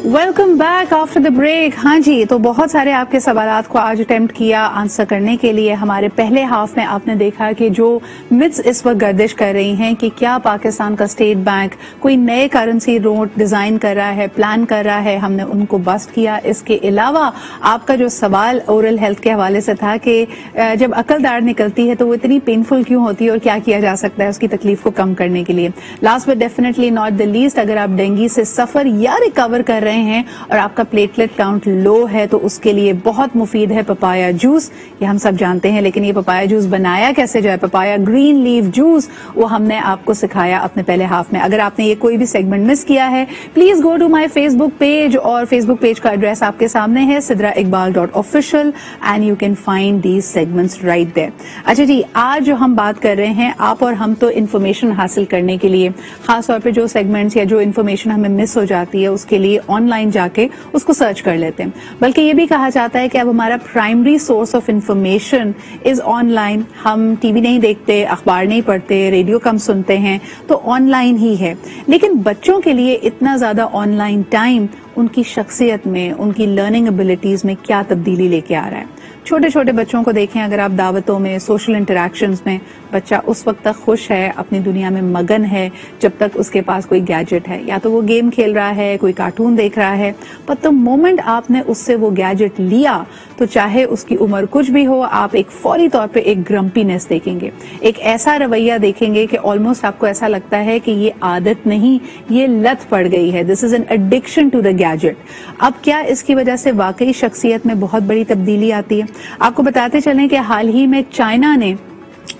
Welcome back after the break. हाँ जी, तो बहुत सारे आपके सवालात को आज अटेम्प्ट किया आंसर करने के लिए। हमारे पहले हाफ में आपने देखा कि जो मिथ्स इस वक्त गर्दिश कर रही हैं कि क्या पाकिस्तान का स्टेट बैंक कोई नए करेंसी नोट डिजाइन कर रहा है, प्लान कर रहा है, हमने उनको बस्ट किया। इसके अलावा आपका जो सवाल ओरल हेल्थ के हवाले से था कि जब अकल दाढ़ निकलती है तो वो इतनी पेनफुल क्यों होती है और क्या किया जा सकता है उसकी तकलीफ को कम करने के लिए। Last but definitely not the least, अगर आप डेंगू से सफर या रिकवर कर रहे हैं और आपका प्लेटलेट काउंट लो है तो उसके लिए बहुत मुफीद है पपाया जूस। ये हम सब जानते हैं, लेकिन ये पपाया जूस बनाया कैसे जाए, पपाया ग्रीन लीफ जूस, वो हमने आपको सिखाया अपने पहले हाफ में। अगर आपने ये कोई भी सेगमेंट मिस किया है, please go to my Facebook page, और फेसबुक पेज का एड्रेस आपके सामने है sidraiqbal.official and you can find these segments right there. अच्छा जी, आज जो हम बात कर रहे हैं, आप और हम तो इन्फॉर्मेशन हासिल करने के लिए, खासतौर पर जो सेगमेंट्स या जो इन्फॉर्मेशन हमें मिस हो जाती है उसके लिए ऑनलाइन जाके उसको सर्च कर लेते हैं। बल्कि ये भी कहा जाता है कि अब हमारा primary source of information is online. हम टीवी नहीं देखते, अखबार नहीं पढ़ते, रेडियो कम सुनते हैं, तो ऑनलाइन ही है। लेकिन बच्चों के लिए इतना ज्यादा ऑनलाइन टाइम उनकी शख्सियत में, उनकी लर्निंग एबिलिटीज में क्या तब्दीली लेके आ रहा है। छोटे छोटे बच्चों को देखें, अगर आप दावतों में, सोशल इंटरेक्शंस में, बच्चा उस वक्त तक खुश है, अपनी दुनिया में मगन है जब तक उसके पास कोई गैजेट है। या तो वो गेम खेल रहा है, कोई कार्टून देख रहा है, पर द मोमेंट आपने उससे वो गैजेट लिया तो चाहे उसकी उम्र कुछ भी हो, आप एक फौरी तौर पे एक ग्रम्पीनेस देखेंगे, एक ऐसा रवैया देखेंगे कि ऑलमोस्ट आपको ऐसा लगता है कि ये आदत नहीं, ये लत पड़ गई है। This is an addiction to the gadget. अब क्या इसकी वजह से वाकई शख्सियत में बहुत बड़ी तब्दीली आती है? आपको बताते चलें कि हाल ही में चाइना ने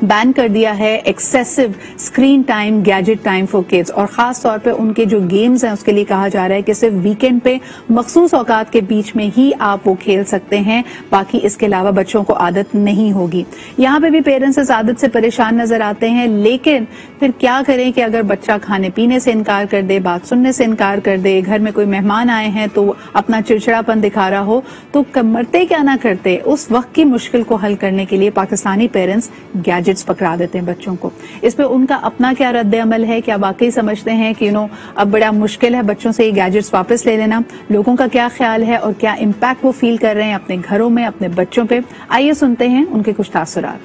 बैन कर दिया है excessive screen time, gadget time for kids, और खास तौर पे उनके जो गेम्स हैं उसके लिए कहा जा रहा है कि सिर्फ वीकेंड पे मखसूस औकात के बीच में ही आप वो खेल सकते हैं, बाकी इसके अलावा बच्चों को आदत नहीं होगी। यहाँ पे भी पेरेंट्स इस आदत से परेशान नजर आते हैं, लेकिन फिर क्या करें कि अगर बच्चा खाने पीने से इनकार कर दे, बात सुनने से इनकार कर दे, घर में कोई मेहमान आए हैं तो अपना चिड़चिड़ापन दिखा रहा हो, तो मरते क्या ना करते उस वक्त की मुश्किल को हल करने के लिए पाकिस्तानी पेरेंट्स गैजेट्स पकड़ा देते हैं बच्चों को। इस पे उनका अपना क्या रद्द अमल है? क्या वाकई समझते हैं कि अब बड़ा मुश्किल है बच्चों से ये गैजेट्स वापस ले लेना? लोगों का क्या ख्याल है और क्या इम्पैक्ट वो फील कर रहे हैं अपने घरों में, अपने बच्चों पे? आइए सुनते हैं उनके कुछ तासुरात।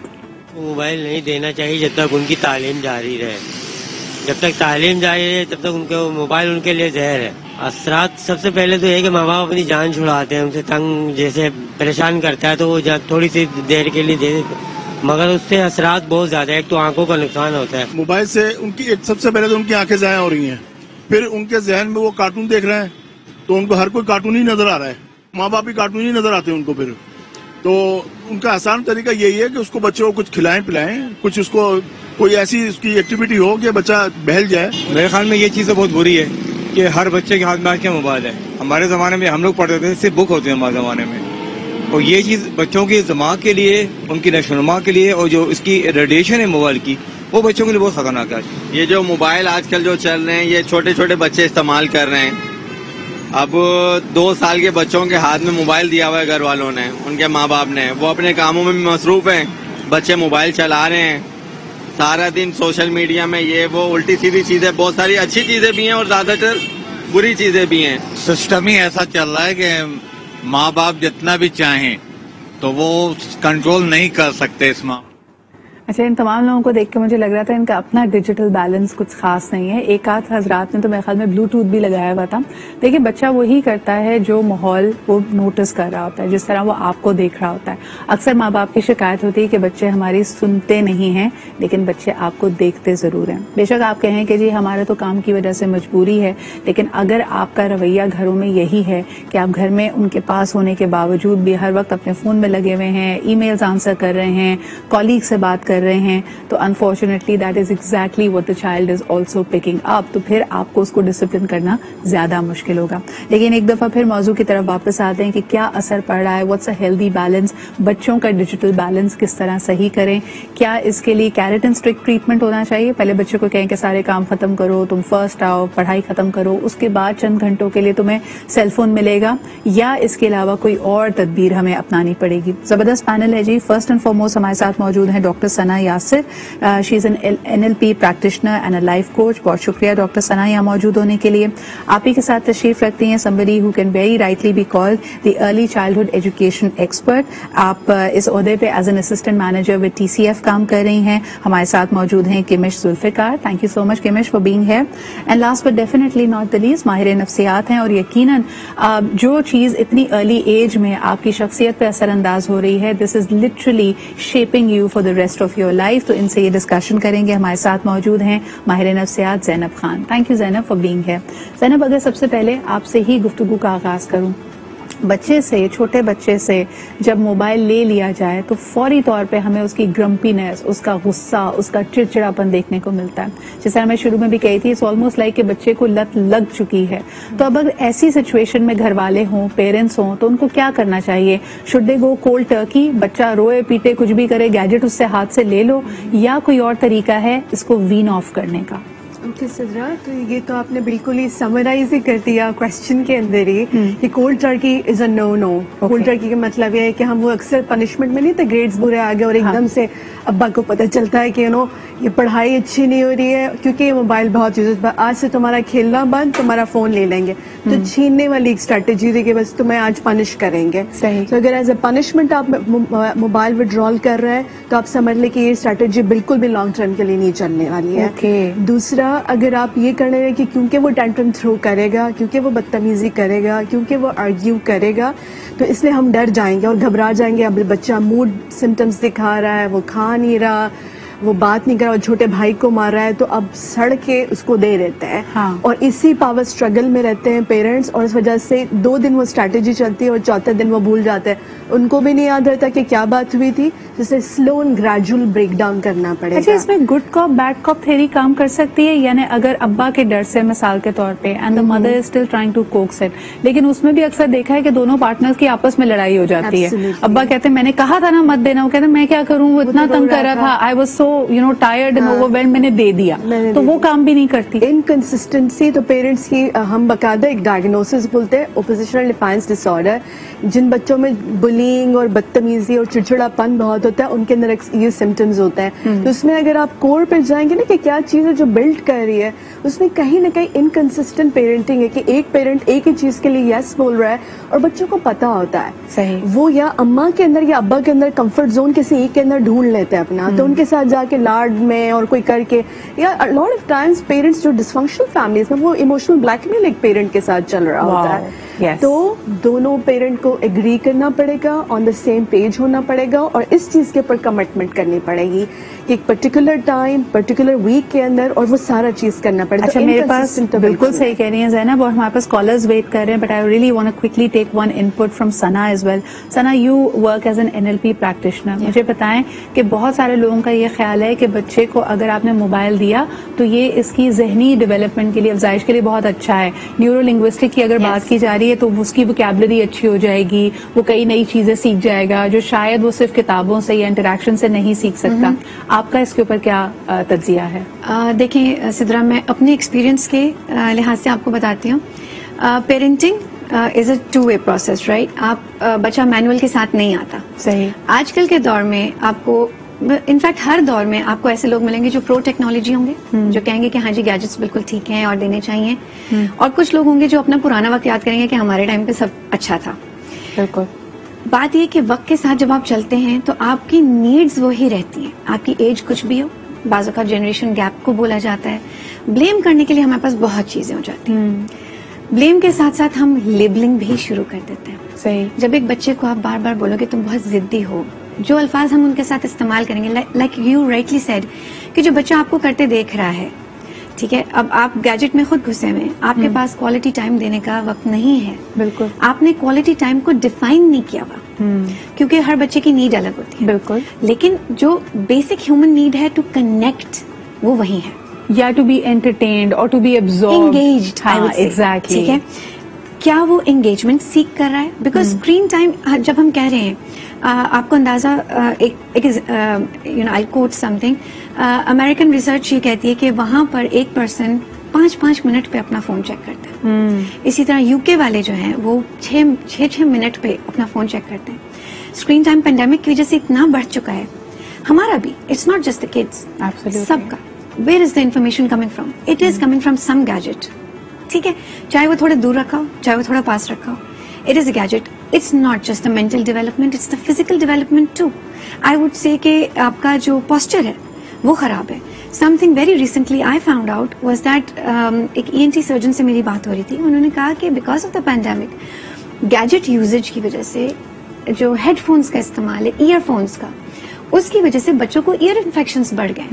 मोबाइल नहीं देना चाहिए जब तक उनकी तालीम जारी रहे। जब तक तालीम जारी रहे तब तक उनके मोबाइल उनके लिए जहर है। असरात सबसे पहले तो ये कि माँ बाप अपनी जान छुड़ाते हैं, उनसे तंग जैसे परेशान करता है तो वो थोड़ी सी देर के लिए दे देते, मगर उससे असरात बहुत ज्यादा है। एक तो आंखों का नुकसान होता है मोबाइल से। उनकी एक सबसे पहले तो उनकी आंखें ज़ाया हो रही हैं, फिर उनके जहन में वो कार्टून देख रहे हैं तो उनको हर कोई कार्टून ही नजर आ रहा है, माँ बाप भी कार्टून ही नजर आते हैं उनको। फिर तो उनका आसान तरीका यही है कि उसको बच्चों को कुछ खिलाएं पिलाएं, कुछ उसको कोई ऐसी उसकी एक्टिविटी हो कि बच्चा बहल जाए। मेरे ख्याल में ये चीज़ तो बहुत बुरी है कि हर बच्चे के हाथ में आज क्या मोबाइल है। हमारे ज़माने में हम लोग पढ़ते थे, सिर्फ बुक होती है हमारे ज़माने में, और ये चीज़ बच्चों के दिमाग के लिए, उनकी नशोनुमा के लिए, और जो इसकी रेडिएशन है मोबाइल की, वो बच्चों के लिए बहुत खतरनाक है। ये जो मोबाइल आजकल जो चल रहे हैं, ये छोटे छोटे बच्चे इस्तेमाल कर रहे हैं। अब 2 साल के बच्चों के हाथ में मोबाइल दिया हुआ है घर वालों ने, उनके माँ बाप ने, वो अपने कामों में भी मसरूफ हैं, बच्चे मोबाइल चला रहे हैं सारा दिन सोशल मीडिया में, ये वो उल्टी सीधी चीजें, बहुत सारी अच्छी चीजें भी हैं और ज्यादातर बुरी चीजें भी हैं। सिस्टम ही ऐसा चल रहा है कि माँ बाप जितना भी चाहें तो वो कंट्रोल नहीं कर सकते इस मामले। अच्छा, इन तमाम लोगों को देख के मुझे लग रहा था इनका अपना डिजिटल बैलेंस कुछ खास नहीं है। एक आध हजरात ने तो मेरे ख्याल में ब्लूटूथ भी लगाया हुआ था। देखिए, बच्चा वही करता है जो माहौल वो नोटिस कर रहा होता है, जिस तरह वो आपको देख रहा होता है। अक्सर माँ बाप की शिकायत होती है कि बच्चे हमारी सुनते नहीं हैं, लेकिन बच्चे आपको देखते जरूर हैं। बेशक आप कहें कि जी हमारे तो काम की वजह से मजबूरी है, लेकिन अगर आपका रवैया घरों में यही है कि आप घर में उनके पास होने के बावजूद भी हर वक्त अपने फोन में लगे हुए हैं, ईमेल्स आंसर कर रहे हैं, कॉलीग से बात कर रहे हैं, तो unfortunately that is exactly what the child is also picking up. तो फिर आपको उसको डिसिप्लिन करना ज्यादा मुश्किल होगा। लेकिन एक दफा फिर मौजू की तरफ वापस आते हैं कि क्या असर पड़ रहा है, व्हाट्स अ हेल्दी बैलेंस, बच्चों का डिजिटल बैलेंस किस तरह सही करें। क्या इसके लिए कैरेट एंड स्ट्रिक्ट ट्रीटमेंट होना चाहिए? पहले बच्चे को कहें कि सारे काम खत्म करो, तुम फर्स्ट आओ, पढ़ाई खत्म करो, उसके बाद चंद घंटों के लिए तुम्हें सेलफोन मिलेगा, या इसके अलावा कोई और तदबीर हमें अपनानी पड़ेगी? जबरदस्त पैनल है जी। फर्स्ट एंड फॉरमोस्ट हमारे साथ मौजूद है doctor Sana Yasir. She's an NLP practitioner and a life coach. बहुत शुक्रिया डॉक्टर सना यहाँ मौजूद होने के लिए. आप ही के साथ तशरीफ रखती हैं somebody who can very rightly be called the early childhood education expert. आप इस ओहदे पे as an assistant manager with TCF काम कर रही हैं. हमारे साथ मौजूद हैं किमिश Zulfikar. Thank you so much किमिश for being here. And last but definitely not the least, माहिर नफ्सियात हैं और यकीनन जो चीज़ इतनी अर्ली एज में आपकी शख्सियत पे असर अंदाज हो रही है, this is literally shaping you for the rest of your life. तो इनसे ये डिस्कशन करेंगे. हमारे साथ मौजूद हैं माहिर नफ्सियात Zainab Khan. Thank you Zainab for being here. Zainab, अगर सबसे पहले आपसे ही गुफ्तगू का आगाज करूं, बच्चे से, छोटे बच्चे से जब मोबाइल ले लिया जाए तो फौरी तौर पे हमें उसकी ग्रम्पीनेस, उसका गुस्सा, उसका चिड़चिड़ापन देखने को मिलता है. जैसे हमें शुरू में भी कही थी, इट्स ऑलमोस्ट लाइक कि बच्चे को लत लग चुकी है. तो अब अगर ऐसी सिचुएशन में घर वाले हों, पेरेंट्स हों, तो उनको क्या करना चाहिए? Should they go cold Turkey, बच्चा रोए पीटे कुछ भी करे, गैजेट उससे हाथ से ले लो, या कोई और तरीका है इसको वीन ऑफ करने का? ओके सिद्रा, तो ये तो आपने बिल्कुल ही समराइज ही कर दिया क्वेश्चन के अंदर ही कि cold turkey is a no no. Cold turkey का मतलब ये है कि हम वो अक्सर पनिशमेंट में नहीं थे, ग्रेड्स बुरे आ गए और एकदम से अब्बा को पता चलता है कि ये पढ़ाई अच्छी नहीं हो रही है क्योंकि ये मोबाइल बहुत यूज, आज से तुम्हारा खेलना बंद, तुम्हारा फोन ले लेंगे. तो छीनने वाली एक स्ट्रेटेजी थी कि बस तुम्हें आज पनिश करेंगे. तो अगर एज ए पनिशमेंट आप मोबाइल विड्रॉल कर रहे हैं तो आप समझ लें कि ये स्ट्रेटेजी बिल्कुल भी लॉन्ग टर्म के लिए नहीं चलने वाली है. दूसरा, अगर आप ये करने रहे कि क्योंकि वो टेंट्रम थ्रो करेगा, क्योंकि वो बदतमीजी करेगा, क्योंकि वो आर्ग्यू करेगा, तो इसलिए हम डर जाएंगे और घबरा जाएंगे. अब बच्चा मूड सिम्टम्स दिखा रहा है, वो खा नहीं रहा, वो बात नहीं कर रहा, और छोटे भाई को मार रहा है, तो अब सड़ के उसको दे देते हैं. और इसी पावर स्ट्रगल में रहते हैं पेरेंट्स, और इस वजह से 2 दिन वो स्ट्रैटेजी चलती है और चौथे दिन वो भूल जाते हैं. उनको भी नहीं याद रहता कि क्या बात हुई थी, जिसे slow and gradual break down करना पड़ेगा. अच्छा, इसमें good cop bad cop theory काम कर सकती है? यानी अगर अब्बा के डर से, मिसाल के तौर पे, and the mother is still trying to coax it, लेकिन उसमें भी अक्सर देखा है कि दोनों पार्टनर्स की आपस में लड़ाई हो जाती है. अब्बा कहते हैं मैंने कहा था ना मत देना, वो कहते हैं मैं क्या करूं, वो इतना तंग कर रहा था, I was so tired and overwhelmed, मैंने दे दिया. तो वो काम भी नहीं करती. इनकंसिस्टेंसी तो पेरेंट्स की हम बकायदा एक डायग्नोसिस बोलते हैं, ओपोजिशनल डिफायंस डिसऑर्डर. जिन बच्चों में बुलिंग और बदतमीजी और चिड़चिड़ापन बहुत होता है, उनके अंदर ये सिम्टम्स होते हैं. तो उसमें अगर आप कोर पे जाएंगे ना कि क्या चीज है जो बिल्ड कर रही है, उसमें कहीं ना कहीं इनकंसिस्टेंट पेरेंटिंग है कि एक पेरेंट एक ही चीज के लिए यस बोल रहा है और बच्चों को पता होता है. सही. वो या अम्मा के अंदर या अब्बा के अंदर कंफर्ट जोन किसी एक के अंदर ढूंढ लेते हैं अपना, तो उनके साथ जाके लाड में और कोई करके, या लॉट ऑफ टाइम्स पेरेंट्स जो डिसफंक्शनल फैमिलीज में, वो इमोशनल ब्लैकमेल एक पेरेंट के साथ चल रहा होता है. तो दोनों पेरेंट को एग्री करना पड़ेगा, ऑन द सेम पेज होना पड़ेगा, और इस चीज के ऊपर कमिटमेंट करनी पड़ेगी कि एक पर्टिकुलर टाइम, पर्टिकुलर वीक के अंदर, और वो सारा चीज करना पड़ेगा. अच्छा, मेरे पास बिल्कुल सही कह रही हैं ज़ैनब, और हमारे पास कॉलर्स वेट कर रहे हैं, but I really want to quickly take one input from Sana as well. Sana, you work as an NLP practitioner. मुझे बताएं कि बहुत सारे लोगों का ये ख्याल है कि बच्चे को अगर आपने मोबाइल दिया तो ये इसकी जहनी डेवलपमेंट के लिए, अफजाइश के लिए बहुत अच्छा है. न्यूरो लिंग्विस्टिक की अगर बात की जा रही है तो उसकी वोकैबुलरी अच्छी हो जाएगी, वो कई नई चीजें सीख जाएगा जो शायद वो सिर्फ किताबों से या इंटरेक्शन से नहीं सीख सकता. आपका इसके ऊपर क्या तज्जिया है? देखिए सिद्रा, मैं अपने एक्सपीरियंस के लिहाज से आपको बताती हूँ. Parenting is a 2-way process, right? आप बच्चा मैनुअल के साथ नहीं आता. सही. आजकल के दौर में आपको, इनफैक्ट हर दौर में आपको ऐसे लोग मिलेंगे जो प्रो टेक्नोलॉजी होंगे, जो कहेंगे कि हाँ जी गैजेट्स बिल्कुल ठीक हैं और देने चाहिए, और कुछ लोग होंगे जो अपना पुराना वक्त याद करेंगे कि हमारे टाइम पे सब अच्छा था. बिल्कुल. बात ये कि वक्त के साथ जब आप चलते हैं तो आपकी नीड्स वही रहती हैं, आपकी एज कुछ भी हो. बाज़ का जनरेशन गैप को बोला जाता है. ब्लेम करने के लिए हमारे पास बहुत चीजें हो जाती हैं. ब्लेम के साथ साथ हम लेबलिंग भी शुरू कर देते हैं. सही. जब एक बच्चे को आप बार बार बोलोगे तुम बहुत जिद्दी हो, जो अल्फाज हम उनके साथ इस्तेमाल करेंगे, लाइक यू राइटली सेड, कि जो बच्चा आपको करते देख रहा है, ठीक है, अब आप गैजेट में खुद घुसे हुए हैं, आपके पास क्वालिटी टाइम देने का वक्त नहीं है. बिल्कुल. आपने क्वालिटी टाइम को डिफाइन नहीं किया हुआ, क्योंकि हर बच्चे की नीड अलग होती है. बिल्कुल. लेकिन जो बेसिक ह्यूमन नीड है टू कनेक्ट, वो वही है, या टू बी एंटरटेन्ड और to be absorbed, engaged. Exactly. ठीक है, क्या वो एंगेजमेंट सीख कर रहा है? बिकॉज स्क्रीन टाइम जब हम कह रहे हैं, आपको अंदाजा, I quote something, American research ये कहती है कि वहां पर एक पर्सन 5-5 मिनट पे अपना फोन चेक करता है. इसी तरह यूके वाले जो हैं वो 6 मिनट पे अपना फोन चेक करते हैं. स्क्रीन टाइम पेंडेमिक की वजह से इतना बढ़ चुका है. हमारा भी, it's not just the kids, Absolutely. सबका. Where is the information coming from? It is coming from some gadget. ठीक है, चाहे वो थोड़ा दूर रखा हो, चाहे वो थोड़ा पास रखा हो. It is a gadget. It's not just the mental development, it's the physical development too. I would say कि आपका जो posture है वो खराब है. Something very recently I found out was that एक ENT surgeon से मेरी बात हो रही थी. उन्होंने कहा कि because of the pandemic, gadget usage की वजह से जो headphones का इस्तेमाल है, earphones का, उसकी वजह से बच्चों को ईयर इन्फेक्शंस बढ़ गए.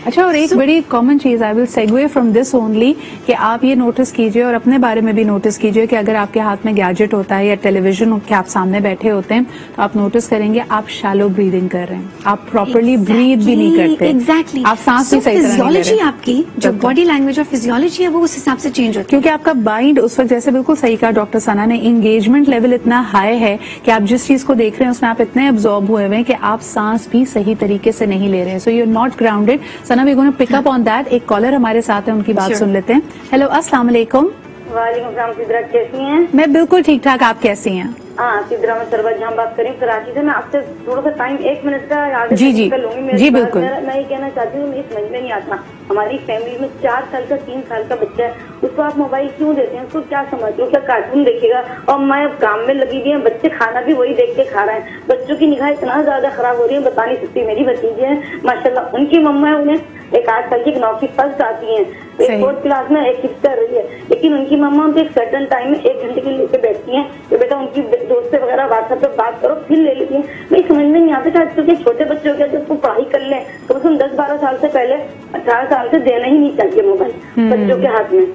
अच्छा, और एक बड़ी कॉमन चीज, I will segue from this only, कि आप ये नोटिस कीजिए और अपने बारे में भी नोटिस कीजिए कि अगर आपके हाथ में गैजेट होता है या टेलीविजन के आप सामने बैठे होते हैं तो आप नोटिस करेंगे आप शैलो ब्रीदिंग कर रहे हैं, आप प्रॉपरली ब्रीथ भी नहीं करते. एग्जैक्टली. आप सांस भी सही तरह नहीं ले फिजियोलॉजी रहे. आपकी जो बॉडी लैंग्वेज और फिजियोलॉजी है वो उस हिसाब से चेंज होती है. क्योंकि आपका माइंड उस वक्त, जैसे बिल्कुल सही कहा डॉक्टर सना ने, इंगेजमेंट लेवल इतना हाई है कि आप जिस चीज को देख रहे हैं उसमें आप इतने एब्जॉर्ब हुए हुए हैं कि आप सांस भी सही तरीके से नहीं ले रहे हैं. So you are not grounded. Sana, we gonna pick up on that. एक कॉलर हमारे साथ है, उनकी बात सुन लेते हैं. हेलो, अस्सलाम वालेकुम. वालेकुम सलाम. सिद्रा, कैसी हैं? मैं बिल्कुल ठीक ठाक, आप कैसी हैं? हाँ, सिद्रा, मैं सरबत जहाँ बात करी कराची से. मैं आपसे थोड़ा सा टाइम 1 मिनट का आगे जी लूंगी. जी बिल्कुल. मैं ये कहना चाहती हूँ, मुझे समझ में नहीं आता, हमारी फैमिली में 4 साल का 3 साल का बच्चा है, उसको आप मोबाइल क्यों देते हैं? उसको क्या समझ लो, क्या कार्टून देखेगा? और मैं अब काम में लगी हुई है, बच्चे खाना भी वही देख के खा रहे हैं. बच्चों की निगाह इतना ज्यादा खराब हो रही है, बता नहीं सकती. मेरी भतीजी है माशाल्लाह, उनकी मम्मा है, उन्हें एक 8 साल की 9वीं फर्स्ट आती है, एक 4th क्लास में, एक 6th कर रही है, लेकिन उनकी मम्मा उनको एक सर्टन टाइम में 1 घंटे के लिए लेके बैठती है कि बेटा उनकी दोस्त वगैरह व्हाट्सएप पे बात करो, फिर ले लेती है. मैं समझ में नहीं आता कि आजकल के छोटे बच्चे हो गए जो उसको पढ़ाई कर ले, तो उसको 10-12 साल से पहले 18 साल से देना ही नहीं चाहिए मोबाइल बच्चों के हाथ में.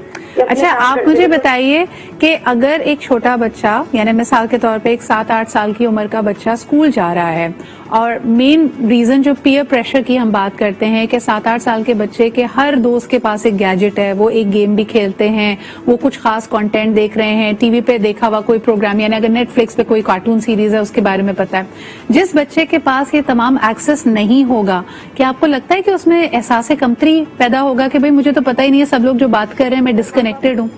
अच्छा, आप मुझे बताइए कि अगर एक छोटा बच्चा, यानी मिसाल के तौर पे एक 7-8 साल की उम्र का बच्चा स्कूल जा रहा है, और मेन रीजन जो पीयर प्रेशर की हम बात करते हैं कि 7-8 साल के बच्चे के हर दोस्त के पास एक गैजेट है, वो एक गेम भी खेलते हैं, वो कुछ खास कंटेंट देख रहे हैं, टीवी पे देखा हुआ कोई प्रोग्राम, यानी अगर नेटफ्लिक्स पे कोई कार्टून सीरीज है उसके बारे में पता है. जिस बच्चे के पास ये तमाम एक्सेस नहीं होगा, क्या आपको लगता है कि उसमें एहसास कमतरी पैदा होगा कि भाई मुझे तो पता ही नहीं है, सब लोग जो बात कर रहे हैं मैं डिस्कनेक्टेड हूँ?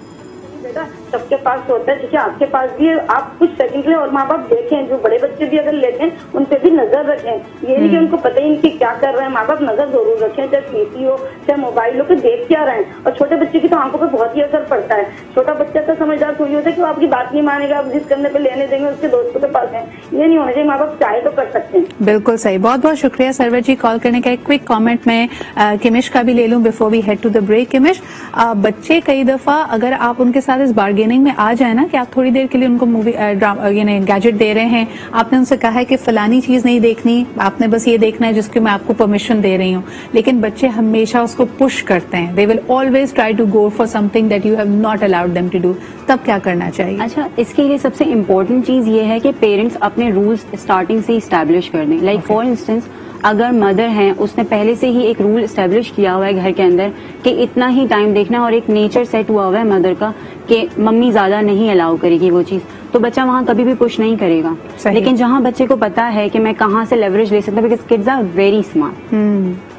सबके पास होता है, ठीक है, आपके पास भी है. आप कुछ सेकंड के लिए और माँ बाप देखें, जो बड़े बच्चे भी अगर लेते हैं उन पे भी नजर रखें. ये नहीं कि उनको पता ही नहीं कि क्या कर रहे हैं. माँ बाप नजर जरूर रखें, चाहे पीसी हो चाहे मोबाइल हो, कि देख क्या रहे हैं. और छोटे बच्चे की तो आंखों पर बहुत ही असर पड़ता है. छोटा बच्चा तो समझदार थोड़ी होता है कि वो आपकी बात नहीं मानेगा, आप जिस करने पे लेने देंगे उसके दोस्तों के पास है. ये नहीं होना चाहिए. माँ बाप चाहे तो कर सकते हैं. बिल्कुल सही. बहुत बहुत शुक्रिया सरवत जी कॉल करने का. एक क्विक कमेंट मैं किमिश का भी ले लूं before we head to the break. Kishmish, बच्चे कई दफा अगर आप उनके साथ इस बार्गेनिंग में आ जाए ना कि आप थोड़ी देर के लिए उनको मूवी यानी गैजेट दे रहे हैं, आपने उनसे कहा है कि फलानी चीज नहीं देखनी, आपने बस ये देखना है जिसकी मैं आपको परमिशन दे रही हूँ, लेकिन बच्चे हमेशा उसको पुश करते हैं. They will always try to go for something that you have not allowed them to do. तब क्या करना चाहिए? अच्छा, इसके लिए सबसे इम्पोर्टेंट चीज ये है कि पेरेंट्स अपने रूल्स स्टार्टिंग से इस्टेब्लिश कर दें. लाइक फॉर इंस्टेंस, अगर मदर हैं, उसने पहले से ही एक रूल स्टेब्लिश किया हुआ है घर के अंदर कि इतना ही टाइम देखना, और एक नेचर सेट हुआ हुआ है मदर का कि मम्मी ज्यादा नहीं अलाउ करेगी वो चीज, तो बच्चा वहां कभी भी पुश नहीं करेगा. लेकिन जहां बच्चे को पता है कि मैं कहां से लेवरेज ले सकता हूं, because kids are very smart,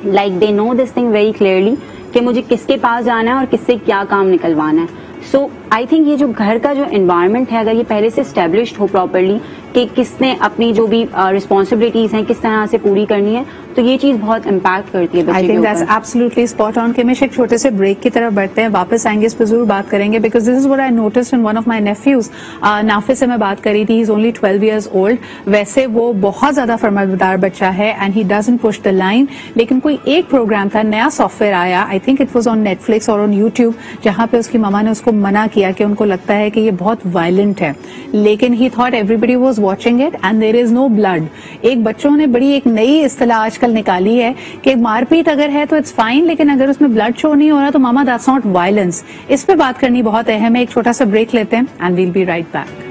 like they know this thing very clearly कि मुझे किसके पास जाना है और किससे क्या काम निकलवाना है. सो आई थिंक ये जो घर का जो एनवायरनमेंट है, अगर ये पहले से स्टेब्लिश्ड हो प्रॉपरली कि किसने अपनी जो भी रिस्पॉन्सिबिलिटीज हैं किस तरह से पूरी करनी है, तो ये चीज बहुत इम्पैक्ट करती है बच्चे के ऊपर. I think that's absolutely spot on. Kishmish, एक छोटे से ब्रेक की तरफ बढ़ते हैं, वापस आएंगे, इस पर जरूर बात करेंगे, because this is what I noticed in one of my nephews. Nafis से मैं बात करी थी, he is only 12 years old. वैसे वो बहुत ज्यादा फरमाबरदार बच्चा है and he doesn't push the line, लेकिन कोई एक प्रोग्राम था, नया सॉफ्टवेयर आया, I think it was on Netflix और ऑन यूट्यूब, जहां पे उसकी मामा ने उसको मना किया कि उनको लगता है कि ये बहुत वायलेंट है, लेकिन he thought everybody was watching it and there is no blood. एक बच्चों ने बड़ी एक नई इस्तेलाह आजकल निकाली है कि मारपीट अगर है तो इट्स फाइन, लेकिन अगर उसमें ब्लड शो नहीं हो रहा तो मामा दैट्स नॉट वायलेंस. इस पे बात करनी बहुत अहम है. एक छोटा सा ब्रेक लेते हैं and we'll be right back.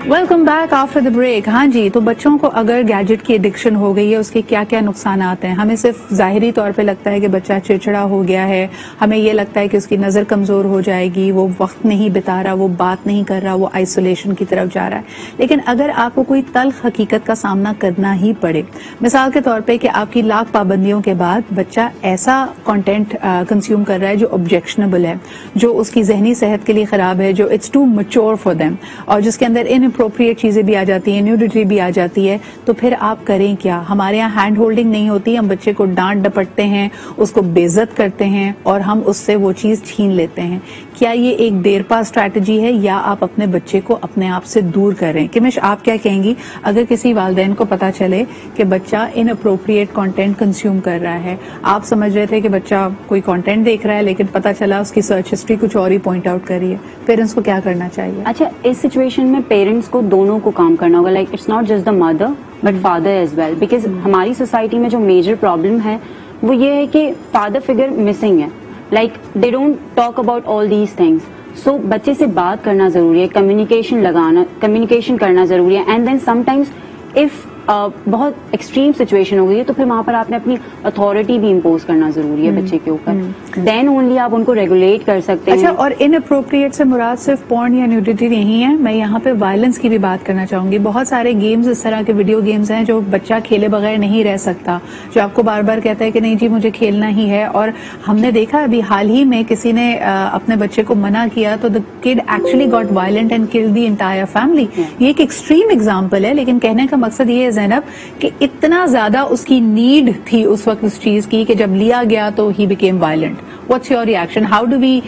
Welcome back after the break. हाँ जी, तो बच्चों को अगर गैजेट की एडिक्शन हो गई है उसके क्या क्या नुकसान आते हैं. हमें सिर्फ जाहिरी तौर पे लगता है कि बच्चा चिड़चिड़ा हो गया है, हमें ये लगता है कि उसकी नजर कमजोर हो जाएगी, वो वक्त नहीं बिता रहा, वो बात नहीं कर रहा, वो आइसोलेशन की तरफ जा रहा है. लेकिन अगर आपको कोई तल्ख हकीकत का सामना करना ही पड़े, मिसाल के तौर पे कि आपकी लाख पाबंदियों के बाद बच्चा ऐसा कंटेंट कंज्यूम कर रहा है जो ऑब्जेक्शनेबल है, जो उसकी जहनी सेहत के लिए खराब है, जो it's too mature for them, और जिसके अंदर इनअप्रोप्रिएट चीजें भी आ जाती हैं, न्यूडिटी भी आ जाती है, तो फिर आप करें क्या? हमारे यहाँ हैंड होल्डिंग नहीं होती, हम बच्चे को डांट डपटते हैं, उसको बेइज्जत करते हैं और हम उससे वो चीज छीन लेते हैं. क्या ये एक देरपा स्ट्रैटेजी है या आप अपने बच्चे को अपने आप से दूर करें? किमिश, आप क्या कहेंगी अगर किसी वालिदैन को पता चले कि बच्चा इनअप्रोप्रिएट कंटेंट कंज्यूम कर रहा है? आप समझ रहे थे कि बच्चा कोई कंटेंट देख रहा है लेकिन पता चला उसकी सर्च हिस्ट्री कुछ और ही पॉइंट आउट कर रही है, पेरेंट्स को क्या करना चाहिए? अच्छा, इस सिचुएशन में पेरेंट्स को दोनों को काम करना होगा. Like it's not just the mother but father as well, because हमारी सोसाइटी में जो मेजर प्रॉब्लम है वो ये है कि फादर फिगर मिसिंग है. Like they don't talk about all these things. So बच्चे से बात करना जरूरी है, कम्युनिकेशन करना जरूरी है. एंड देन समटाइम्स इफ बहुत एक्सट्रीम सिचुएशन हो गई है तो फिर वहां पर आपने अपनी अथॉरिटी भी इम्पोज करना जरूरी है बच्चे के ऊपर. देन ओनली आप उनको रेगुलेट कर सकते हैं. अच्छा, और इनअप्रोप्रिएट से मुराद सिर्फ पॉर्न या न्यूडिटी नहीं है, मैं यहाँ पे वायलेंस की भी बात करना चाहूंगी. बहुत सारे गेम्स इस तरह के वीडियो गेम्स हैं जो बच्चा खेले बगैर नहीं रह सकता, जो आपको बार बार कहता है कि नहीं जी मुझे खेलना ही है. और हमने देखा अभी हाल ही में किसी ने अपने बच्चे को मना किया तो the kid actually got violent and killed the entire family. ये एक एक्सट्रीम एग्जाम्पल है, लेकिन कहने का मकसद ये ज़ैनब कि इतना ज्यादा उसकी नीड थी उस वक्त उस चीज की कि जब लिया गया तो he became violent. What's your reaction? How do we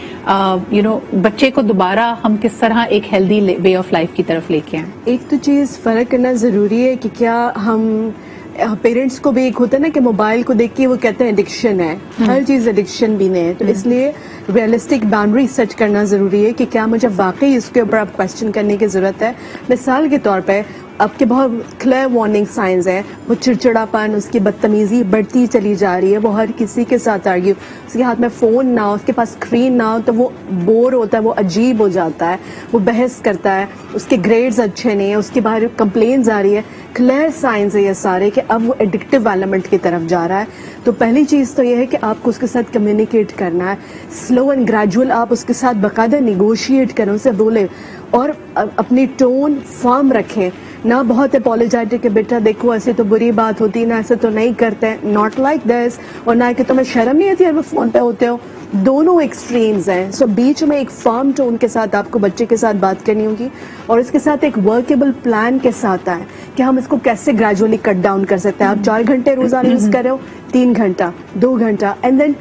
बच्चे को दोबारा हम किस तरह एक हेल्दी वे ऑफ लाइफ की तरफ लेके आए? एक तो चीज फर्क करना जरूरी है कि क्या हम पेरेंट्स को भी एक होता है ना कि मोबाइल को देख के वो कहते हैं एडिक्शन है, हर चीज एडिक्शन भी नहीं है. तो इसलिए रियलिस्टिक बाउंड्री सेट करना जरूरी है कि क्या मुझे वाकई इसके ऊपर आप क्वेश्चन करने की जरूरत है. मिसाल के तौर पे आपके बहुत क्लियर वार्निंग साइंस हैं, वो चिड़चिड़ापन, उसकी बदतमीजी बढ़ती चली जा रही है, वो हर किसी के साथ आर्ग्यू, उसके हाथ में फोन ना हो, उसके पास स्क्रीन ना हो तो वो बोर होता है, वो अजीब हो जाता है, वो बहस करता है, उसके ग्रेड्स अच्छे नहीं है, उसके बाहर कंप्लेंट्स आ रही है. क्लियर साइंस है ये सारे कि अब वो एडिक्टिव एलिमेंट की तरफ जा रहा है. तो पहली चीज तो ये है कि आपको उसके साथ कम्युनिकेट करना है, स्लो एंड ग्रेजुअल आप उसके साथ बाकायदा निगोशिएट करें, उनसे बोले और अपनी टोन फर्म रखें, ना बहुत अपोलोजाइटिक कि बेटा देखो ऐसे तो बुरी बात होती ना, ऐसे तो नहीं करते, नॉट लाइक दिस, और ना कि तुम्हें शर्म नहीं आती है फोन पे होते हो. दोनों एक्सट्रीम्स हैं. सो बीच में एक फर्म टोन के साथ आपको बच्चे के साथ बात करनी होगी और इसके साथ एक वर्केबल प्लान के साथ आए कि हम इसको कैसे ग्रेजुअली कट डाउन कर सकते हैं. आप 4 घंटे रोजाना यूज कर रहे हो, 3 घंटा, 2 घंटा, एंड देन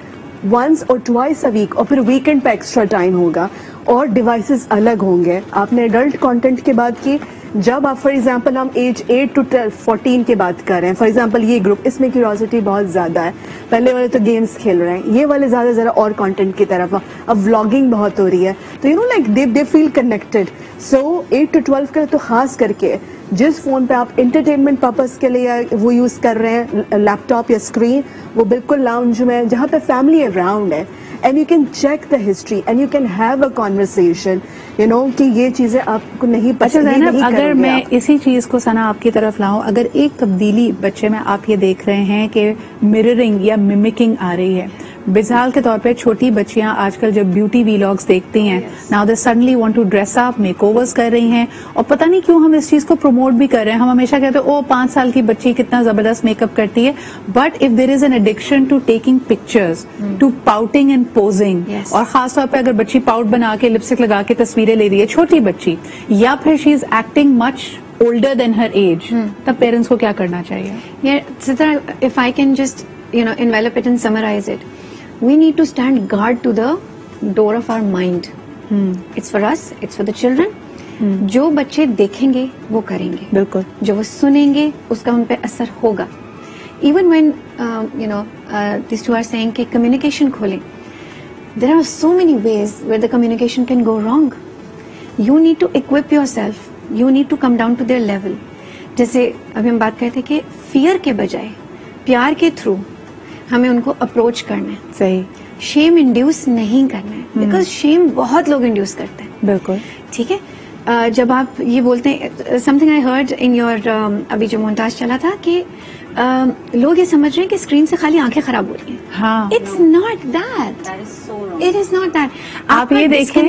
वंस और ट्वाइस अ वीक, और फिर वीकेंड पे एक्स्ट्रा टाइम होगा और डिवाइसेस अलग होंगे. आपने एडल्ट कंटेंट की बात की, जब आप फॉर एग्जांपल हम एज 8 to 14 की बात कर रहे हैं, फॉर एग्जांपल ये ग्रुप, इसमें क्यूरियोसिटी बहुत ज्यादा है, पहले वाले तो गेम्स खेल रहे हैं, ये वाले ज्यादा जरा और कंटेंट की तरफ. अब व्लॉगिंग बहुत हो रही है तो you know like they feel connected. So 8 to 12 के लिए तो खास करके जिस फोन पे आप इंटरटेनमेंट पर्पस के लिए वो यूज कर रहे हैं, लैपटॉप या स्क्रीन, वो बिल्कुल लाउंज में जहाँ पे फैमिली अराउंड है, and you can check the history and you can have a conversation, you know, कि ये चीजें आपको नहीं पसंद नहीं करोगे. अगर मैं इसी चीज को सना आपकी तरफ लाऊं, अगर एक तब्दीली बच्चे में आप ये देख रहे हैं कि मिररिंग या मिमिकिंग आ रही है, मिसाल के तौर पे छोटी बच्चियां आजकल जब ब्यूटी वीलॉग्स देखती हैं, now they suddenly want to dress up, makeovers कर रही हैं, और पता नहीं क्यों हम इस चीज को प्रमोट भी कर रहे हैं. हम हमेशा कहते हैं ओ 5 साल की बच्ची कितना जबरदस्त मेकअप करती है, but if there is an addiction to taking pictures, to pouting and posing, और खासतौर पर अगर बच्ची पाउट बना के लिपस्टिक लगा के तस्वीरें ले रही है, छोटी बच्ची, या फिर she is acting much older than her age, तब पेरेंट्स को क्या करना चाहिए? Yeah, Sitra, if I can just envelop it and summarize it, we need to stand guard to the door of our mind. It's for us, it's for the children. जो बच्चे देखेंगे वो करेंगे, बिल्कुल, जो वो सुनेंगे उसका उन पे असर होगा. Even when these two are saying कि communication खोलें, there are so many ways where the communication can go wrong. You need to equip yourself. You need to come down to their level. जैसे अभी हम बात करते कि fear के बजाय प्यार के थ्रू हमें उनको अप्रोच करना है. सही. शेम इंड्यूस नहीं करना है, बिकॉज शेम बहुत लोग इंड्यूस करते हैं. बिल्कुल. ठीक है. جب آپ یہ بولتے ہیں some thing I heard in your ابھی جو مونٹاج چلا تھا کہ لوگ یہ سمجھ رہے ہیں کہ اسکرین سے خالی آنکھیں خراب ہو رہی ہیں. ہاں it's not that, it is not that. آپ یہ دیکھیں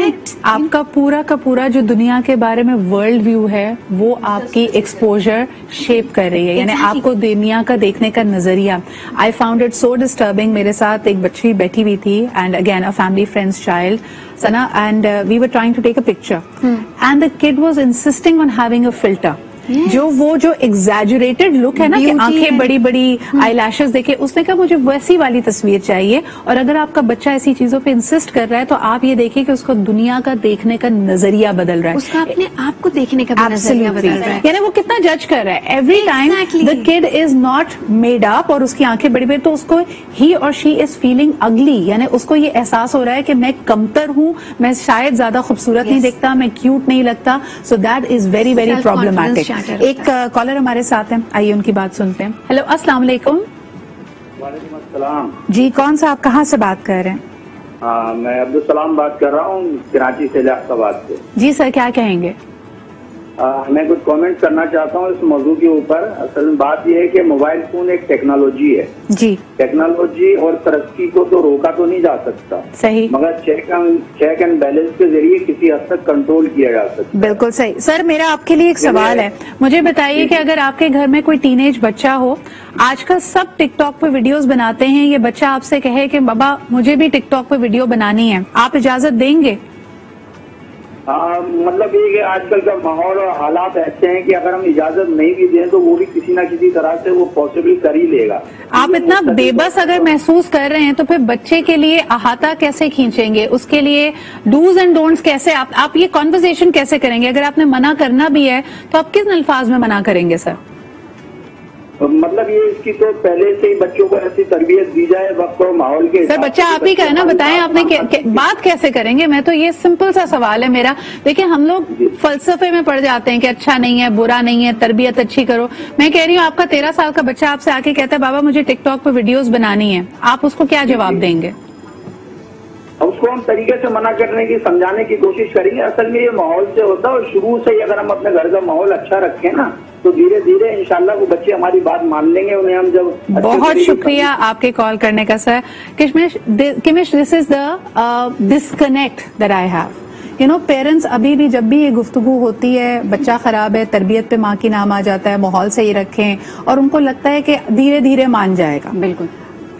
آپ کا پورا جو دنیا کے بارے میں ورلڈ ویو ہے وہ آپ کی ایکسپوجر شیپ کر رہی ہے, یعنی آپ کو دنیا کا دیکھنے کا نظریہ. I found it so disturbing. میرے ساتھ ایک بچی بیٹھی ہوئی تھی and again a family friend's child Sana, and we were trying to take a picture and the kid was insisting on having a filter. جو ایگزیجریٹڈ لک ہے نا کہ آنکھیں بڑی بڑی آئی لیشز دیکھے, اس نے کہا مجھے ویسی والی تصویر چاہیے. اور اگر آپ کا بچہ ایسی چیزوں پہ انسسٹ کر رہا ہے تو آپ یہ دیکھیں کہ اس کو دنیا کا دیکھنے کا نظریہ بدل رہا ہے, اس کا اپنے آپ کو دیکھنے کا نظریہ بدل رہا ہے, یعنی وہ کتنا جج کر رہا ہے. Every time the could is not made up اور اس کی آنکھیں بڑی بڑی, تو اس کو ہی اور شی از فیلنگ اگلی, یعنی اس کو یہ احساس ہو رہا ہے کہ میں کمتر ہوں, میں شاید زیادہ خوبصورت نہیں دیکھتا, میں کیوٹ نہیں لگتا. So that is very very problematic. ایک کالر ہمارے ساتھ ہیں, آئیے ان کی بات سنتے ہیں. ہیلو السلام علیکم. وعلیکم السلام جی, کون سا آپ کہاں سے بات کر رہے ہیں؟ میں عبدالسلام بات کر رہا ہوں کراچی سے, آباد سے. جی سر, کیا کہیں گے؟ میں کچھ کامنٹ کرنا چاہتا ہوں اس موضوع کے اوپر. اصل میں بات یہ ہے کہ موبائل فون ایک ٹیکنالوجی ہے. جی, ٹیکنالوجی اور ترقی کو تو روکا تو نہیں جا سکتا, صحیح, مگر چیک اینڈ بیلنس کے ذریعے کسی حد تک کنٹرول کیا جا سکتا. بالکل صحیح. سر میرا آپ کے لیے ایک سوال ہے, مجھے بتائیے کہ اگر آپ کے گھر میں کوئی ٹین ایج بچہ ہو, آج کل سب ٹک ٹاک پہ ویڈیوز بناتے ہیں, یہ بچہ آپ سے کہے کہ بابا مجھے بھی ٹک ٹاک پہ ویڈیو بنانی ہے, آپ اجازت دیں گے؟ مطلب یہ کہ آج کل کا ماحول اور حالات ایسے ہیں کہ اگر ہم اجازت نہیں بھی دیں تو وہ بھی کسی نہ کسی طرح سے وہ پاسبل کر ہی لے گا. آپ اتنا بے بس اگر محسوس کر رہے ہیں تو پھر بچے کے لیے احاطہ کیسے کھینچیں گے, اس کے لیے ڈوز اینڈ ڈونٹس کیسے, آپ یہ کانورسیشن کیسے کریں گے؟ اگر آپ نے منع کرنا بھی ہے تو آپ کس الفاظ میں منع کریں گے سر؟ مطلب یہ اس کی تو پہلے سے ہی بچوں کو ایسی تربیت دی جائے وقت اور ماحول کے. سر بچہ آپ ہی کا ہے نا, بتائیں آپ نے بات کیسے کریں گے؟ میں تو یہ سمپل سا سوال ہے میرا. دیکھیں ہم لوگ فلسفے میں پڑ جاتے ہیں کہ اچھا نہیں ہے, برا نہیں ہے, تربیت اچھی کرو. میں کہہ رہی ہوں آپ کا 13 سال کا بچہ آپ سے آ کے کہتا ہے بابا مجھے ٹک ٹاک پہ ویڈیوز بنانی ہے, آپ اس کو کیا جواب دیں گے؟ اس کو ہم طریقے سے منع کرنے کی, سمجھانے کی کوشش کریں گے. اصل میں یہ ماحول سے ہوتا ہے, اور شروع سے ہی اگر ہم اپنے گھر کا ماحول اچھا رکھیں نا تو دھیرے دھیرے انشاءاللہ وہ بچے ہماری بات مان لیں گے. انہیں ہم جب بہت شکریہ آپ کے کال کرنے کا sir. Kishmish, this is the disconnect that I have. You know parents ابھی بھی جب بھی یہ گفتگو ہوتی ہے بچہ خراب ہے, تربیت پہ ماں کی نام آ جاتا ہے, ماحول سے ہی رکھیں, اور ان کو لگتا ہے کہ دھیرے دھیرے مان جائے گا. بالکل.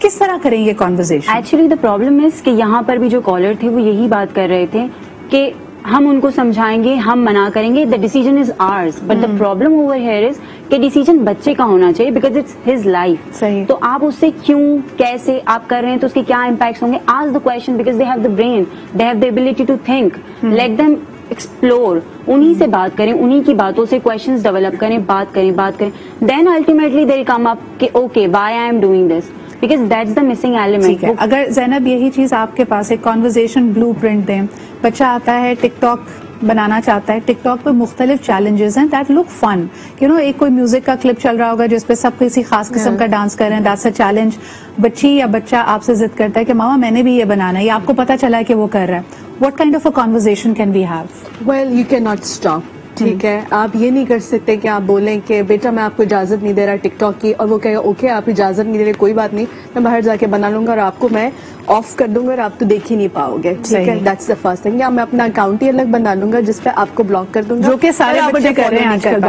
کس طرح کریں گے conversation? Actually the problem is کہ یہاں پر بھی جو کالر تھے وہ یہی بات کر رہے تھے کہ ہم ان کو سمجھائیں گے, ہم منع کریں گے, دا decision is ours, but the problem over here is کہ ڈیسیژن بچے کا ہونا چاہیے بیکاز اٹس ہز لائف. تو آپ اس سے کیوں, کیسے آپ کر رہے ہیں, تو اس کے کیا امپیکٹس ہوں گے. Ask the question because they have the brain, they have the ability to think. Let them explore, انہی سے بات کریں, انہی کی باتوں سے کویشچنز ڈیولپ کریں, بات کریں. دین الٹیمیٹلی دے ول کم اپ کہ okay why I am doing this, because that's the missing element. اگر زینب یہی چیز آپ کے پاس ایک کانورسیشن بلو پرنٹ دیں, بچہ آتا ہے ٹک ٹاک بنانا چاہتا ہے, ٹک ٹاک پہ مختلف چیلنجز ہیں that look fun, you know ایک کوئی میوزک کا کلپ چل رہا ہوگا جس پہ سب کسی خاص قسم کا ڈانس کر رہے ہیں, دیٹس اے چیلنج. بچی یا بچہ آپ سے ضد کرتا ہے کہ ماما میں نے بھی یہ بنانا ہے, یا آپ کو پتا چلا ہے کہ وہ کر رہا ہے, what kind of a conversation can we have? Well, you cannot stop. ٹھیک ہے, آپ یہ نہیں کر سکتے کہ آپ بولیں کہ بیٹا میں آپ کو اجازت نہیں دے رہا ٹک ٹاک کی, اور وہ کہے اوکے آپ اجازت نہیں دے رہے, کوئی بات نہیں, میں باہر جا کے بنا لوں گا اور آپ کو میں آف کر دوں گا اور آپ تو دیکھ ہی نہیں پاؤ گے. ٹھیک ہے, دیٹس دا فرسٹ تھنگ. یا میں اپنا اکاؤنٹ ہی الگ بنا لوں گا جس پہ آپ کو بلاک کر دوں گا, جو کہ سارے بچے کر رہے ہیں آج کل.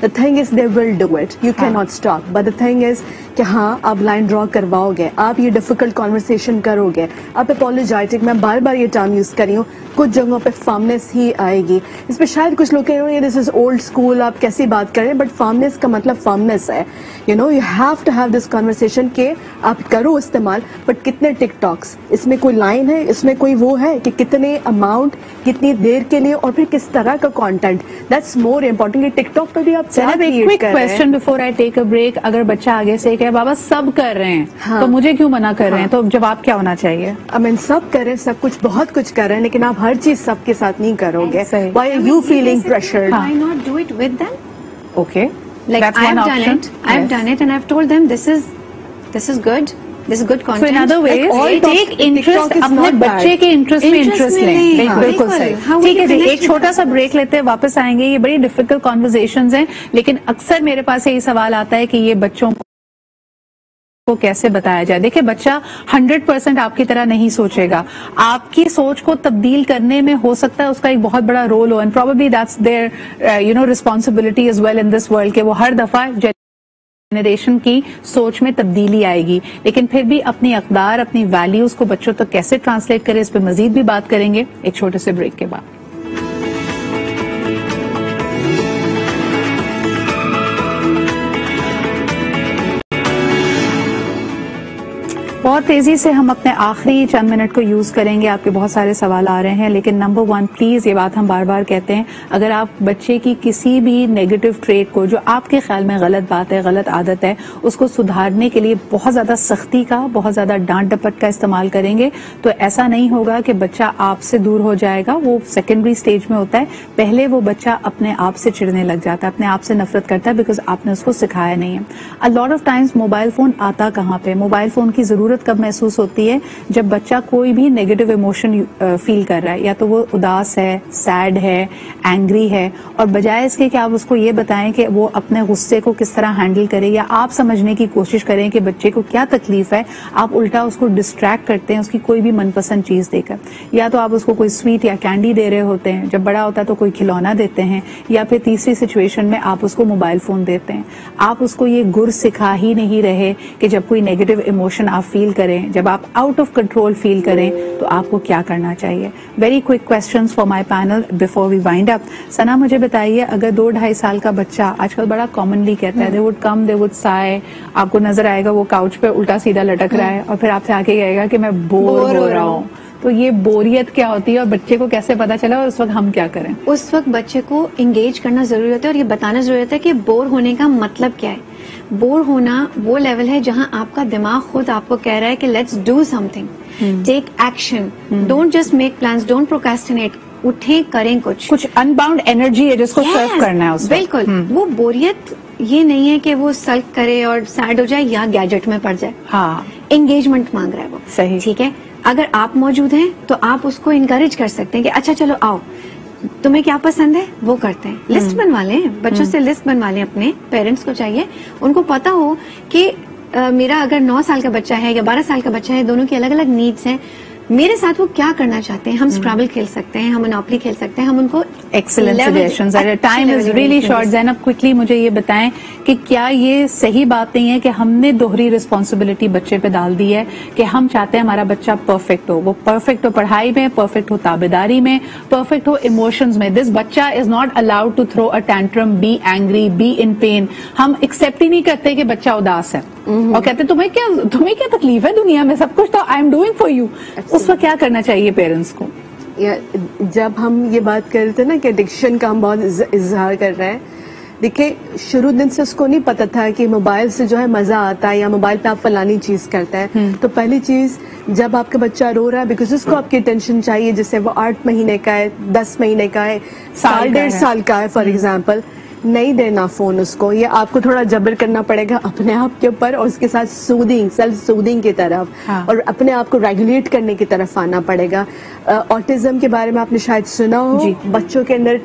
The thing is they will do it, you cannot stop, but the thing is کہ ہاں آپ لائن ڈرا کرواؤ گے, آپ یہ ڈیفیکلٹ کانورسیشن کرو گے, آپ اپولوجائٹک, میں بار بار یہ ٹرم یوز کری ہوں, کچھ جگہوں پہ فارمنیس ہی آئے گی. اس پہ شاید کچھ لوگ کہہ رہے ہیں دس از اولڈ اسکول, آپ کیسی بات کریں, بٹ فارمنیس کا مطلب فارمنیس ہے. You know you have to have this conversation کہ آپ کرو استعمال, بٹ کتنے ٹک ٹاکس, اس میں کوئی لائن ہے, اس میں کوئی وہ ہے کہ کتنے اماؤنٹ, کتنی دیر کے لیے, اور پھر کس طرح کا content, that's more important. TikTok پہ بھی آپ question before I take a break, اگر بچہ آگے سے کہ بابا سب کر رہے ہیں تو مجھے کیوں منع کر رہے ہیں, تو جواب کیا ہونا چاہیے؟ سب کر رہے ہیں, سب کچھ بہت کچھ کر رہے ہیں, لیکن آپ ہر چیز سب کے ساتھ نہیں کرو گے. Why are you feeling pressured? Why not do it with them? Okay, like that's one option. I've done it and I've told them this is good, This is good So content. in other ways, take interest, अपने बच्चे के interest में interest लें. बिल्कुल सही. ठीक है जी, एक छोटा सा ब्रेक लेते हैं, वापस आएंगे. ये बड़ी डिफिकल्ट कॉन्वर्सेशंस हैं, लेकिन अक्सर मेरे पास यही सवाल आता है कि ये बच्चों को कैसे बताया जाए. देखिए, बच्चा 100% आपकी तरह नहीं सोचेगा. आपकी सोच को तब्दील करने में हो सकता है उसका एक बहुत बड़ा रोल हो, and probably that's their responsibility as well in this world, कि वो हर दफा जनरेशन की सोच में तब्दीली आएगी. लेकिन फिर भी अपनी अक़दार, अपनी वैल्यूज को बच्चों तक कैसे ट्रांसलेट करें, इस पर मजीद भी बात करेंगे एक छोटे से ब्रेक के बाद. बहुत तेजी से हम अपने आखिरी चंद मिनट को यूज करेंगे. आपके बहुत सारे सवाल आ रहे हैं, लेकिन नंबर 1 प्लीज, ये बात हम बार बार कहते हैं, अगर आप बच्चे की किसी भी नेगेटिव ट्रेट को, जो आपके ख्याल में गलत बात है, गलत आदत है, उसको सुधारने के लिए बहुत ज्यादा सख्ती का, बहुत ज्यादा डांट डपट का इस्तेमाल करेंगे, तो ऐसा नहीं होगा कि बच्चा आपसे दूर हो जाएगा. वो सेकेंडरी स्टेज में होता है. पहले वो बच्चा अपने आप से चिढ़ने लग जाता है, अपने आप से नफरत करता है, बिकॉज आपने उसको सिखाया नहीं है. A lot of times mobile phone आता कहाँ पे, मोबाइल फोन की जरूरत कब महसूस होती है, जब बच्चा कोई भी नेगेटिव इमोशन फील कर रहा है, या तो वो उदास है, सैड है, एंग्री है, और बजाय इसके कि आप उसको ये बताएं कि वो अपने गुस्से को किस तरह हैंडल करे, या आप समझने की कोशिश करें कि बच्चे को क्या तकलीफ है, आप उल्टा उसको डिस्ट्रैक्ट करते हैं उसकी कोई भी मनपसंद चीज देकर. या तो आप उसको कोई स्वीट या कैंडी दे रहे होते हैं, जब बड़ा होता है तो कोई खिलौना देते हैं, या फिर तीसरी सिचुएशन में आप उसको मोबाइल फोन देते हैं. आप उसको ये गुर सिखा ही नहीं रहे कि जब कोई नेगेटिव इमोशन आप फील करें, जब आप आउट ऑफ कंट्रोल फील करें, तो आपको क्या करना चाहिए. Very quick questions for my panel before we wind up. Sana, मुझे बताइए, अगर 2-2.5 साल का बच्चा, आजकल बड़ा कॉमनली कहता है, they would come, they would Sai, आपको नजर आएगा वो काउच पे उल्टा सीधा लटक रहा है, और फिर आपसे आके कहेगा कि मैं बोर हो रहा हूँ. तो ये बोरियत क्या होती है, और बच्चे को कैसे पता चला, और उस वक्त हम क्या करें? उस वक्त बच्चे को इंगेज करना जरूरी होता है, और ये बताना जरूरी होता है कि बोर होने का मतलब क्या है. बोर होना वो लेवल है जहां आपका दिमाग खुद आपको कह रहा है कि let's do something, take action, don't just make plans, don't procrastinate. उठे, करें कुछ अनबाउंड एनर्जी है जिसको सर्व करना है उसको. बिल्कुल. वो बोरियत ये नहीं है कि वो सल्क करे और सैड हो जाए या गैजेट में पड़ जाए. हाँ, एंगेजमेंट मांग रहा है वो. सही, ठीक है. अगर आप मौजूद हैं तो आप उसको इनकरेज कर सकते हैं कि अच्छा चलो आओ, तुम्हें क्या पसंद है वो करते हैं. लिस्ट बनवा लें, बच्चों से लिस्ट बनवा लें. अपने पेरेंट्स को चाहिए उनको पता हो कि मेरा अगर 9 साल का बच्चा है या 12 साल का बच्चा है, दोनों की अलग अलग नीड्स हैं, मेरे साथ वो क्या करना चाहते हैं. हम स्क्रैबल खेल सकते हैं, हम मोनोपोली खेल सकते हैं, हम उनको excellent suggestions. Time is really short. Zainab, quickly मुझे ये बताएं कि क्या ये सही बात नहीं है कि हमने दोहरी रिस्पॉन्सिबिलिटी बच्चे पे डाल दी है, कि हम चाहते हैं हमारा बच्चा परफेक्ट हो, वो परफेक्ट हो पढ़ाई में, परफेक्ट हो ताबेदारी में, परफेक्ट हो इमोशंस में. दिस बच्चा is not allowed to throw a tantrum, be angry, be in pain. हम एक्सेप्ट ही नहीं करते कि बच्चा उदास है, और कहते तुम्हें क्या तकलीफ है दुनिया में, सब कुछ तो I am doing for you. उस वक्त क्या करना चाहिए पेरेंट्स को? जब हम ये बात कर रहे थे ना कि एडिक्शन का हम बहुत इजहार कर रहे हैं, देखिए शुरू दिन से उसको नहीं पता था कि मोबाइल से जो है मजा आता है, या मोबाइल पे आप फलानी चीज करते हैं. तो पहली चीज, जब आपका बच्चा रो रहा है बिकॉज उसको आपकी अटेंशन चाहिए, जैसे वो 8 महीने का है, 10 महीने का है, 1.5 का है फॉर एग्जाम्पल, नहीं देना फोन उसको. ये आपको थोड़ा जबर करना पड़ेगा अपने आप के ऊपर, और उसके साथ सूदिंग, सेल्फ सूदिंग की तरफ. हाँ. और अपने आप को रेगुलेट करने की तरफ आना पड़ेगा. ऑटिज्म के बारे में आपने शायद सुना हो, बच्चों के अंदर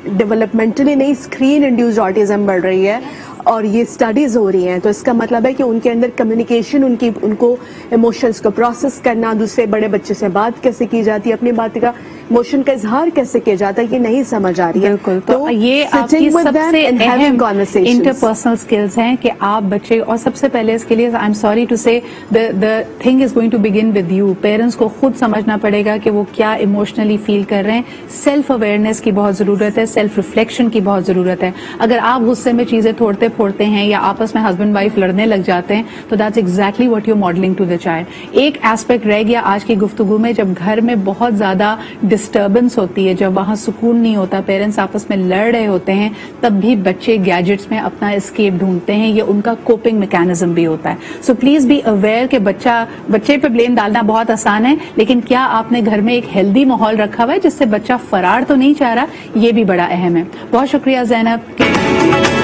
डेवलपमेंटली नहीं, स्क्रीन इंड्यूस्ड ऑटिज्म बढ़ रही है, और ये स्टडीज हो रही हैं. तो इसका मतलब है कि उनके अंदर कम्युनिकेशन, उनको इमोशंस को प्रोसेस करना, दूसरे बड़े बच्चे से बात कैसे की जाती है, अपनी बात का इमोशन का इजहार कैसे किया जाता है, ये नहीं समझ आ रही है. बिल्कुल. तो ये आपकी सबसे अहम इंटरपर्सनल स्किल्स हैं कि आप बच्चे, और सबसे पहले इसके लिए I am sorry to say the thing is going to begin with you. Parents को खुद समझना पड़ेगा कि वो क्या इमोशनली फील कर रहे हैं. सेल्फ अवेयरनेस की बहुत जरूरत है, सेल्फ रिफ्लेक्शन की बहुत जरूरत है. अगर आप गुस्से में चीजें तोड़ते फोड़ते हैं, या आपस में हस्बैंड वाइफ लड़ने लग जाते हैं, तो that's exactly what you modelling to the child. एक एस्पेक्ट रह गया आज की गुफ्तगू में, जब घर में बहुत ज्यादा डिस्टर्बेंस होती है, जब वहां सुकून नहीं होता, पेरेंट्स आपस में लड़ रहे होते हैं, तब भी बच्चे गैजेट्स में अपना एस्केप ढूंढते हैं. ये उनका कोपिंग मैकेनिज्म भी होता है. सो प्लीज बी अवेयर कि बच्चे पे ब्लेम डालना बहुत आसान है, लेकिन क्या आपने घर में एक हेल्दी माहौल रखा हुआ है जिससे बच्चा फरार तो नहीं चाह रहा, ये भी बड़ा अहम है. बहुत शुक्रिया ज़ैनब.